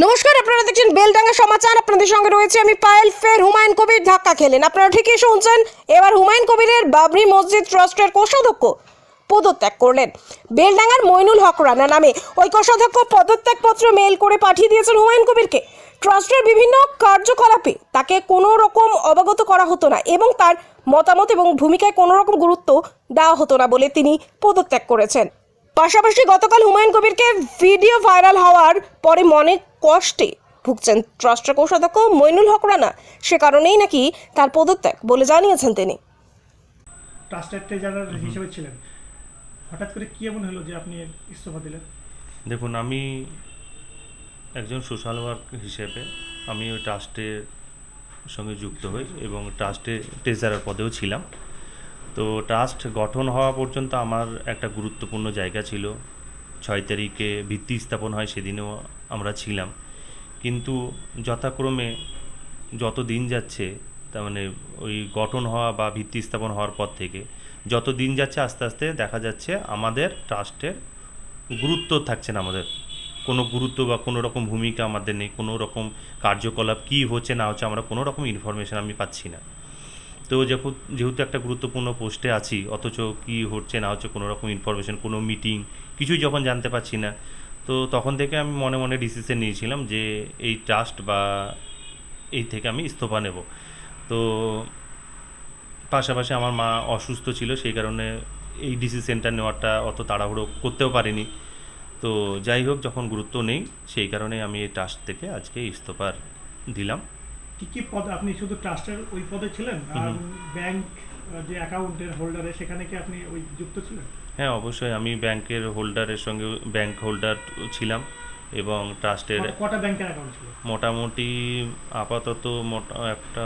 নমস্কার, আপনারা দেখছেন বেলডাঙ্গা সমাচার। আপনাদের সঙ্গে রয়েছে আমি পায়েল। ফের হুমায়ুন কবির ধাক্কা খেলেন। আপনারা ঠিকই শুনছেন। এবার হুমায়ুন কবিরের বাবরি মসজিদ ট্রাস্টের কোষাধ্যক্ষ পদত্যাগ করলেন। বেলডাঙ্গার মইনুল হক রানা নামে ওই কোষাধ্যক্ষ পদত্যাগপত্র মেল করে পাঠিয়ে দিয়েছেন হুমায়ুন কবিরকে। ট্রাস্টের বিভিন্ন কার্যকলাপে তাকে কোনো রকম অবগত করা হতো না এবং তার মতামত এবং ভূমিকায় কোনো রকম গুরুত্ব দেওয়া হতো না বলে তিনি পদত্যাগ করেছেন। পাশাপাশি গতকাল হুমায়ুন কবিরকে ভিডিও ভাইরাল হওয়ার পরে মনে কষ্টে ভুগছেন ট্রাস্টের কোষাধ্যক্ষ মইনুল হক রানা। সে কারণেই নাকি তার পদত্যাগ বলে জানিয়েছেন তিনি। ট্রাস্টেড ট্রেজারার হিসেবে ছিলেন, হঠাৎ করে কি এমন হলো যে আপনি ইস্তফা দিলেন? দেখুন, আমি একজন সোশ্যাল ওয়ার্ক হিসেবে আমি ওই ট্রাস্টের সঙ্গে যুক্ত হই এবং ট্রাস্টে ট্রেজারার পদেও ছিলাম। তো ট্রাস্ট গঠন হওয়া পর্যন্ত আমার একটা গুরুত্বপূর্ণ জায়গা ছিল। 6 তারিখে ভিত্তি স্থাপন হয়, সেদিনেও আমরা ছিলাম। কিন্তু যথাক্রমে যত দিন যাচ্ছে, তার মানে ওই গঠন হওয়া বা ভিত্তি স্থাপন হওয়ার পর থেকে যত দিন যাচ্ছে আস্তে আস্তে দেখা যাচ্ছে আমাদের ট্রাস্টের গুরুত্ব থাকছে না। আমাদের কোনো গুরুত্ব বা কোনো রকম ভূমিকা আমাদের নেই। কোনো রকম কার্যকলাপ কী হচ্ছে না হচ্ছে আমরা কোনো রকম ইনফরমেশান আমি পাচ্ছি না। তো যেহেতু একটা গুরুত্বপূর্ণ পোস্টে আছি, অথচ কী হচ্ছে না হচ্ছে কোনো রকম ইনফরমেশান, কোনো মিটিং কিছুই যখন জানতে পারছি না, তো তখন থেকে আমি মনে মনে ডিসিশন নিয়েছিলাম যে এই ট্রাস্ট বা এই থেকে আমি ইস্তফা নেব। তো পাশাপাশি আমার মা অসুস্থ ছিল, সেই কারণে এই ডিসিশনটা নেওয়াটা অত তাড়াহুড়ো করতেও পারিনি। তো যাই হোক, যখন গুরুত্ব নেই সেই কারণে আমি এই ট্রাস্ট থেকে আজকে ইস্তফার দিলাম। কি কি পদ? আপনি শুধু ট্রাস্টের ওই পদে ছিলেন, আর ব্যাংক যে অ্যাকাউন্টের হোল্ডারে সেখানে কি আপনি ওই যুক্ত ছিলেন? হ্যাঁ, অবশ্যই আমি ব্যাংকের হোল্ডারের সঙ্গে ব্যাংক হোল্ডার ছিলাম এবং ট্রাস্টের কটা ব্যাংকের অ্যাকাউন্ট ছিল? মোটামুটি আপাতত একটা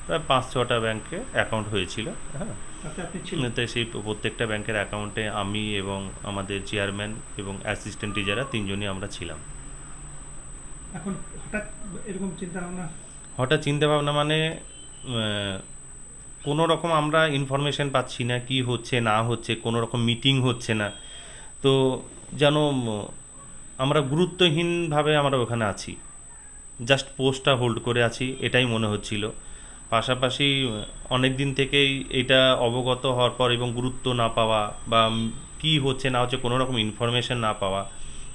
প্রায় 5-6টা ব্যাংকে অ্যাকাউন্ট হয়েছিল। হ্যাঁ, তাতে আপনি ছিলেন? তো সেই প্রত্যেকটা ব্যাংকের অ্যাকাউন্টে আমি এবং আমাদের চেয়ারম্যান এবং অ্যাসিস্ট্যান্ট টিচাররা 3জনই আমরা ছিলাম। এখন হঠাৎ এরকম চিন্তা ভাবনা? হঠাৎ চিন্তাভাবনা মানে কোনো রকম আমরা ইনফরমেশন পাচ্ছি না, কি হচ্ছে না হচ্ছে, কোনো রকম মিটিং হচ্ছে না। তো যেন আমরা গুরুত্বহীনভাবে আমরা ওখানে আছি, জাস্ট পোস্টটা হোল্ড করে আছি, এটাই মনে হচ্ছিল। পাশাপাশি অনেক দিন থেকেই এটা অবগত হওয়ার পর এবং গুরুত্ব না পাওয়া বা কি হচ্ছে না হচ্ছে কোনো রকম ইনফরমেশন না পাওয়া,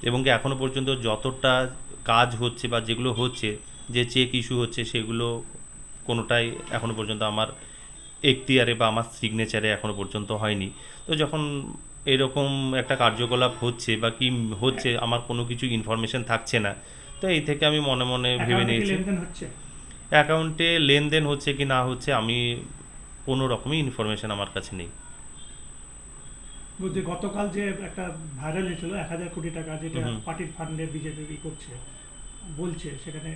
এবং কি এখনও পর্যন্ত যতটা কাজ হচ্ছে বা যেগুলো হচ্ছে, যে চেক ইস্যু হচ্ছে, সেগুলো কোনোটাই এখনও পর্যন্ত আমার এখতিয়ারে বা আমার সিগনেচারে এখনও পর্যন্ত হয়নি। তো যখন এরকম একটা কার্যকলাপ হচ্ছে বা কি হচ্ছে, আমার কোনো কিছু ইনফরমেশন থাকছে না, তো এই থেকে আমি মনে মনে ভেবে নিয়েছি অ্যাকাউন্টে লেনদেন হচ্ছে কি না হচ্ছে আমি কোনো রকমই ইনফরমেশন আমার কাছে নেই। যে গতকাল যে একটা ভাইরাল হয়েছিল 1000 কোটি টাকা, যেটা পার্টির ফান্ডে বিজেপি করছে বলছে, সেখানে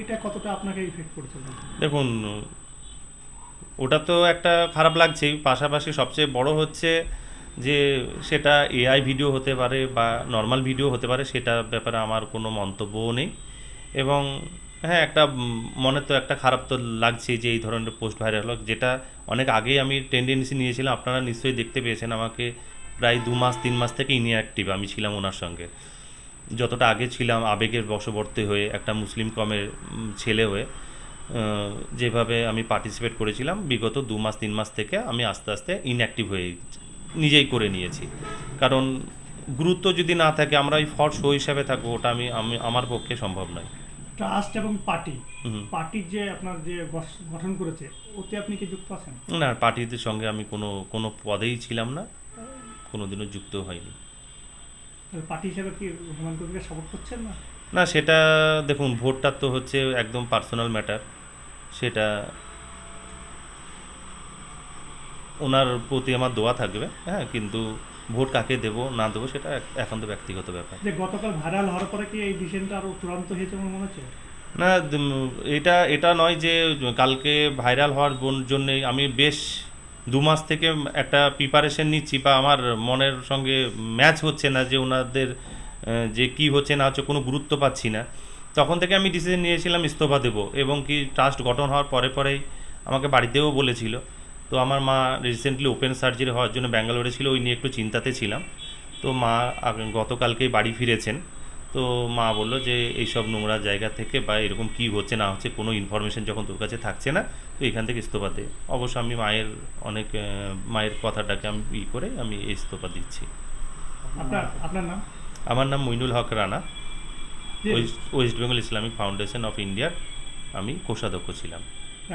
এটা কতটা আপনাকে ইফেক্ট করেছে? দেখুন, ওটা তো একটা খারাপ লাগছেই, পাশাপাশি সবচেয়ে বড় হচ্ছে যে সেটা এআই ভিডিও হতে পারে বা নর্মাল ভিডিও হতে পারে, সেটা ব্যাপারে আমার কোনো মন্তব্যও নেই। এবং হ্যাঁ, একটা মনে তো একটা খারাপ তো লাগছে যে এই ধরনের পোস্ট ভাইরাল হলো, যেটা অনেক আগেই আমি টেন্ডেন্সি নিয়েছিলাম। আপনারা নিশ্চয়ই দেখতে পেয়েছেন আমাকে প্রায় 2-3 মাস থেকে ইনঅ্যাক্টিভ আমি ছিলাম ওনার সঙ্গে। যতটা আগে ছিলাম আবেগের বশবর্তী হয়ে, একটা মুসলিম কমের ছেলে হয়ে যেভাবে আমি পার্টিসিপেট করেছিলাম, বিগত 2-3 মাস থেকে আমি আস্তে আস্তে ইনঅ্যাক্টিভ হয়ে নিজেই করে নিয়েছি। কারণ গুরুত্ব যদি না থাকে, আমরা ওই ফর শো হিসাবে থাকবো, ওটা আমি আমার পক্ষে সম্ভব নয়। ট্রাস্ট এবং পার্টির যে আপনার যে গঠন করেছে, ওতে আপনি কি যুক্ত আছেন? না, পার্টিদের সঙ্গে আমি কোনো পদেই ছিলাম না, কোনোদিনও যুক্ত হয়নি। পার্টি হিসেবে কি হুমায়ুন কবিরকে সাপোর্ট করছেন না? না, সেটা দেখুন, ভোটটা তো হচ্ছে একদম পার্সোনাল ম্যাটার, সেটা ওনার প্রতি আমার দোয়া থাকবে। হ্যাঁ, কিন্তু ভোট কাকে দেবো না দেবো সেটা এখন তো ব্যক্তিগত ব্যাপার। যে গতকাল ভাইরাল হওয়ার পরে কি এই ডিসিশনটা আরো চূড়ান্ত হয়েছে মনে হচ্ছে? না, এটা নয় যে কালকে ভাইরাল হওয়ার জন্যেই আমি বেশ 2 মাস থেকে একটা প্রিপারেশন নিচ্ছি, বা আমার মনের সঙ্গে ম্যাচ হচ্ছে না যে ওনাদের যে কি হচ্ছে না হচ্ছে কোনো গুরুত্ব পাচ্ছি না। তখন থেকে আমি ডিসিশন নিয়েছিলাম ইস্তফা দেবো, এবং কি ট্রাস্ট গঠন হওয়ার পরেই আমাকে বাড়িতেও বলেছিল। তো আমার মা রিসেন্টলি ওপেন সার্জারি হওয়ার জন্য ব্যাঙ্গালোরে ছিল, ওই নিয়ে একটু চিন্তাতে ছিলাম। তো মা গতকালকেই বাড়ি ফিরেছেন। তো মা বললো যে এইসব নোংরা জায়গা থেকে বা এরকম কি হচ্ছে না হচ্ছে কোনো ইনফরমেশন যখন তোর কাছে থাকছে না, তো এখান থেকে ইস্তফা দে। অবশ্য আমি মায়ের কথাটাকে আমি করে আমি ইস্তফা দিচ্ছি। আপনার নাম? আমার নাম মইনুল হক রানা, যে West Bengal Islamic foundation of ইন্ডিয়ার আমি কোষাধ্যক্ষ ছিলাম।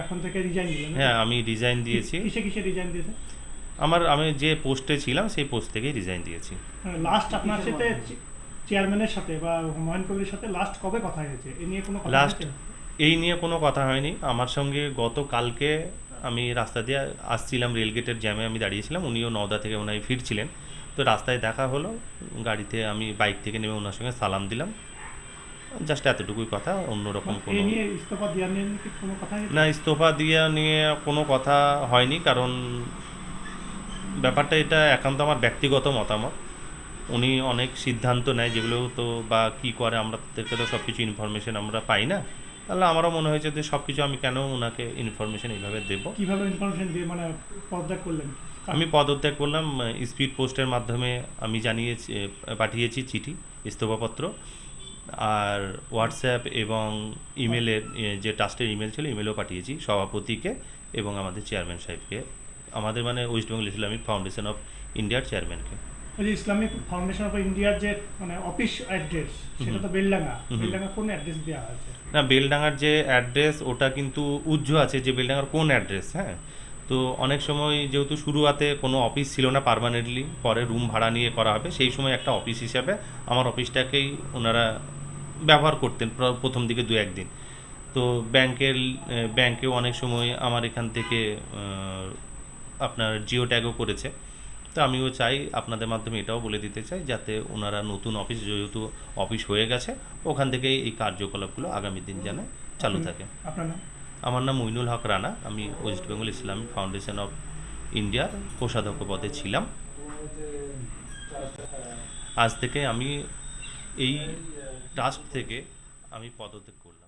এখন থেকে রিজাইন দিলেন? হ্যাঁ, আমি রিজাইন দিয়েছি। কিসে রিজাইন দিয়েছেন? আমি যে পোস্টে ছিলাম সেই পোস্ট থেকেই রিজাইন দিয়েছি। লাস্ট আপনার সাথে চেয়ারম্যানের সাথে বা হুমায়ুন কবিরের সাথে লাস্ট কবে কথা হয়েছে এই নিয়ে কোনো কথা লাস্ট হয়েছে? এই নিয়ে কোনো কথা হয়নি। আমার সঙ্গে গতকালকে আমি রাস্তা দিয়ে আসছিলাম, রেলগেটের জ্যামে আমি দাঁড়িয়েছিলাম, উনিও নওদা থেকে ওনায় ফিরছিলেন। তো রাস্তায় দেখা হলো, গাড়িতে আমি বাইক থেকে নেমে ওনার সঙ্গে সালাম দিলাম, জাস্ট এতটুকুই কথা, অন্যরকম কোনো এই নিয়ে ইস্তফা দেওয়ার নিয়ে কি কোনো কথা হয়েছে? না। ইস্তফা দেওয়া নিয়ে কোনো কথা হয়নি, কারণ ব্যাপারটা এটা একান্ত আমার ব্যক্তিগত মতামত। উনি অনেক সিদ্ধান্ত নেয় যেগুলো তো বা কী করে আমাদেরকে তো সব কিছু ইনফরমেশন আমরা পাই না। তাহলে আমারও মনে হয়েছে যে সব কিছু আমি কেন ওনাকে ইনফরমেশন এইভাবে দেবো। কিভাবে ইনফরমেশন দিয়ে মানে পদত্যাগ করলেন? আমি পদত্যাগ করলাম স্পিড পোস্টের মাধ্যমে। আমি পাঠিয়েছি চিঠি, ইস্তফাপত্র, আর হোয়াটসঅ্যাপ এবং ইমেলের যে ট্রাস্টের ইমেল ছিল ইমেলও পাঠিয়েছি সভাপতিকে এবং আমাদের চেয়ারম্যান সাহেবকে, আমাদের মানে West Bengal Islamic foundation of ইন্ডিয়ার চেয়ারম্যানকে। ওই যে ইসলামিক ফাউন্ডেশন অফ ইন্ডিয়ার যে মানে অফিস অ্যাড্রেস, সেটা তো বেলডাঙ্গা। বেলডাঙ্গা কোন অ্যাড্রেস দেওয়া আছে? না, বেলডাঙ্গার যে অ্যাড্রেস ওটা কিন্তু আছে যে বেলডাঙ্গার কোন অ্যাড্রেস। হ্যাঁ, তো অনেক সময় যেহেতু শুরুতে কোনো অফিস ছিল না পার্মানেন্টলি, পরে রুম ভাড়া নিয়ে করা হবে, সেই সময় একটা অফিস হিসাবে আমার অফিসটাকেই ওনারা ব্যবহার করতেন প্রথম দিকে 2-1 দিন। তো ব্যাংকেও অনেক সময় আমার এখান থেকে আপনার জিও ট্যাগও করেছে। তো আমিও চাই আপনাদের মাধ্যমে এটাও বলে দিতে চাই যাতে ওনারা নতুন অফিস, যেহেতু অফিস হয়ে গেছে, ওখান থেকে এই কার্যকলাপগুলো আগামী দিন যেন চালু থাকে। আপনার নাম? আমার নাম মইনুল হক রানা, আমি West Bengal Islamic foundation of ইন্ডিয়ার কোষাধ্যক্ষ পদে ছিলাম। আজ থেকে আমি এই ট্রাস্ট থেকে আমি পদত্যাগ করলাম।